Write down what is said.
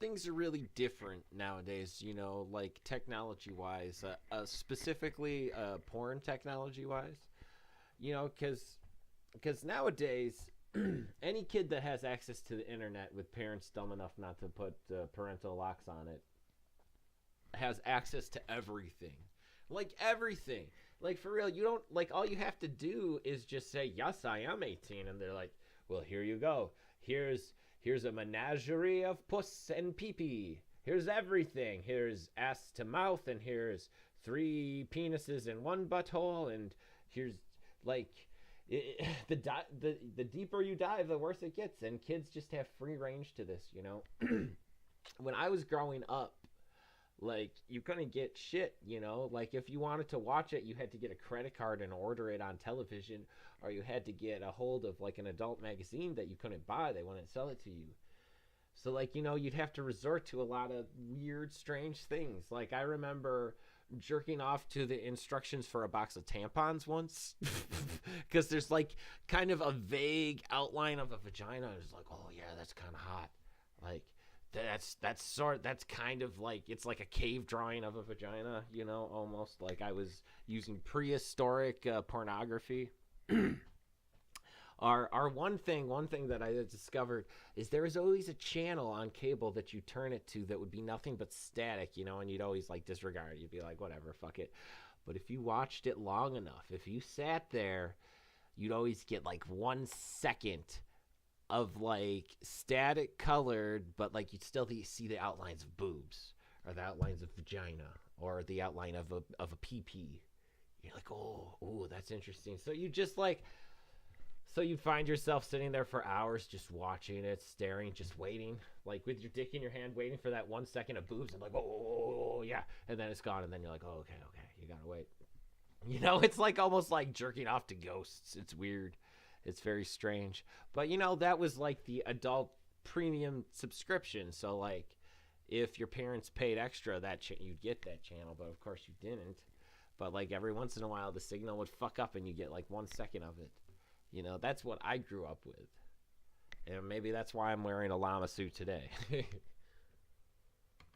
things are really different nowadays. Like technology wise, specifically porn technology wise. Because nowadays, any kid that has access to the internet with parents dumb enough not to put parental locks on it has access to everything. Like everything. Like for real, you don't like all you have to do is just say, "Yes, I am 18." And they're like, "Well, here you go. Here's a menagerie of puss and pee-pee. Here's everything. Here's ass to mouth and here's 3 penises in one butthole and here's like the deeper you dive, the worse it gets, and kids just have free range to this. When I was growing up, like you couldn't get shit. Like if you wanted to watch it, you had to get a credit card and order it on television, or you had to get a hold of like an adult magazine that you couldn't buy. They wouldn't sell it to you. So like you'd have to resort to a lot of weird strange things. Like I remember jerking off to the instructions for a box of tampons once because there's like kind of a vague outline of a vagina. I was like, oh yeah, that's kind of hot. Like that's kind of like it's like a cave drawing of a vagina, almost like I was using prehistoric pornography. Our one thing that I discovered is there is always a channel on cable that you turn it to that would be nothing but static, and you'd always like disregard it. You'd be like, whatever, fuck it. But if you watched it long enough, if you sat there, you'd always get like 1 second of like static colored, but like you'd still see the outlines of boobs or the outlines of vagina or the outline of a pee. You're like, oh, that's interesting. So you just like. So you find yourself sitting there for hours just watching it, staring, just waiting, like with your dick in your hand, waiting for that 1 second of boobs. And like, oh, yeah. And then it's gone. And then you're like, oh, okay. You got to wait. It's like almost like jerking off to ghosts. It's weird. It's very strange. But, that was like the adult premium subscription. So, like, if your parents paid extra, you'd get that channel. But, of course, you didn't. But, like, every once in a while, the signal would fuck up and you get like 1 second of it. That's what I grew up with. And maybe that's why I'm wearing a llama suit today.